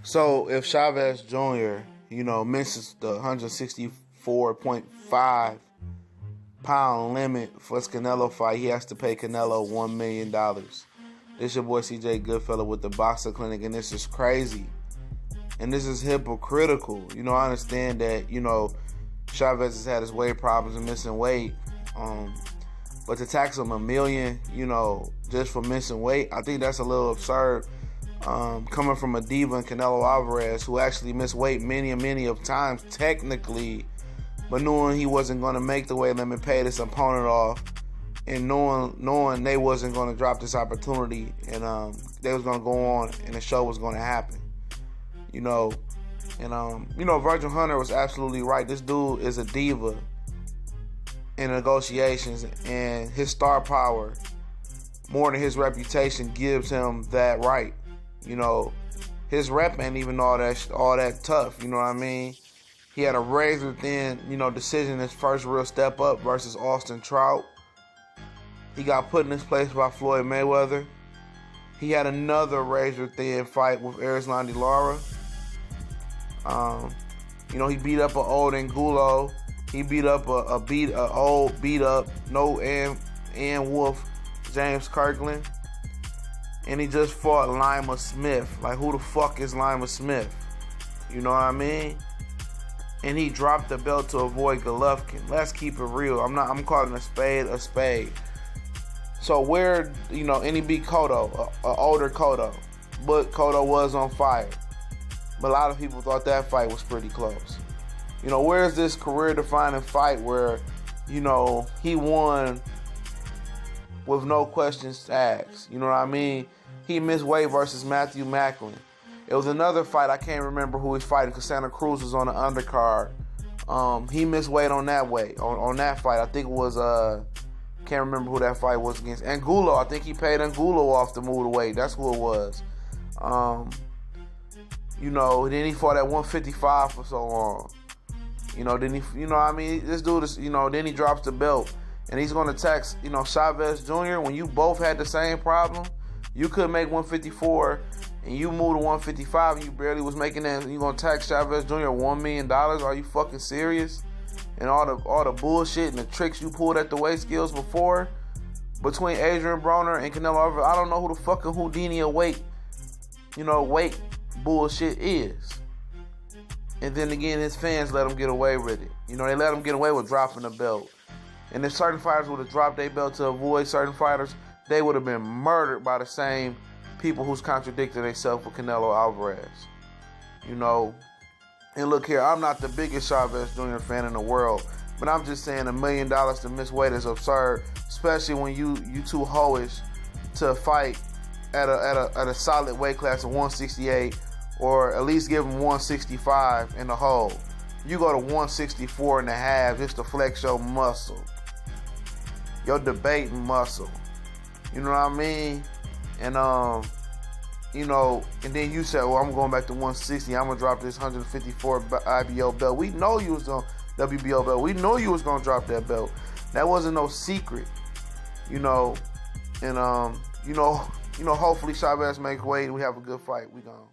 So if Chavez Jr., misses the 164.5 pound limit for his Canelo fight, he has to pay Canelo $1 million. This your boy CJ Goodfella with the Boxer Clinic, and this is crazy. And this is hypocritical. I understand that, Chavez has had his weight problems and missing weight. But to tax him $1 million, just for missing weight, I think that's a little absurd. Coming from a diva in Canelo Alvarez, who actually missed weight many of times technically, but knowing he wasn't going to make the weight limit, paid his opponent off, and knowing they wasn't going to drop this opportunity, and they was going to go on, and the show was going to happen. Virgil Hunter was absolutely right. This dude is a diva in negotiations, and his star power, more than his reputation, gives him that right. His rep ain't even all that tough. You know what I mean? He had a razor thin, decision, his first real step up versus Austin Trout. He got put in his place by Floyd Mayweather. He had another razor thin fight with Erislandy Lara. He beat up an old Angulo. He beat up no Ann Wolf, James Kirkland. And he just fought Lima Smith. Like, who the fuck is Lima Smith? You know what I mean? And he dropped the belt to avoid Golovkin. Let's keep it real. I'm calling a spade a spade. So and he beat Cotto, an older Cotto. But Cotto was on fire. But a lot of people thought that fight was pretty close. Where's this career-defining fight where, he won with no questions asked? You know what I mean? He missed weight versus Matthew Macklin. It was another fight. I can't remember who he's fighting because Santa Cruz was on the undercard. He missed weight on that on that fight. I think it was, can't remember who that fight was against. Angulo. I think he paid Angulo off to move the weight. That's who it was. Then he fought at 155 for so long. This dude is, then he drops the belt. And he's going to tax, Chavez Jr. When you both had the same problem, you could make 154 and you moved to 155 and you barely was making that. You're going to tax Chavez Jr. $1 million? Are you fucking serious? And all the bullshit and the tricks you pulled at the weight skills before between Adrian Broner and Canelo Alvarez, I don't know who the fucking Houdini of weight bullshit is. And then again, his fans let him get away with it. They let him get away with dropping the belt. And if certain fighters would have dropped their belt to avoid certain fighters, they would have been murdered by the same people who's contradicted themselves with Canelo Alvarez. And look here, I'm not the biggest Chavez Jr. fan in the world, but I'm just saying $1 million to miss weight is absurd, especially when you too hoish to fight at a solid weight class of 168, or at least give him 165 in the hole. You go to 164 and a half just to flex your muscle, your debating muscle. You know what I mean? And and then you said, well, I'm going back to 160. I'm gonna drop this 154 IBO belt. We know you was on WBO belt. We know you was gonna drop that belt. That wasn't no secret. And hopefully Chavez makes weight. We have a good fight. We gone.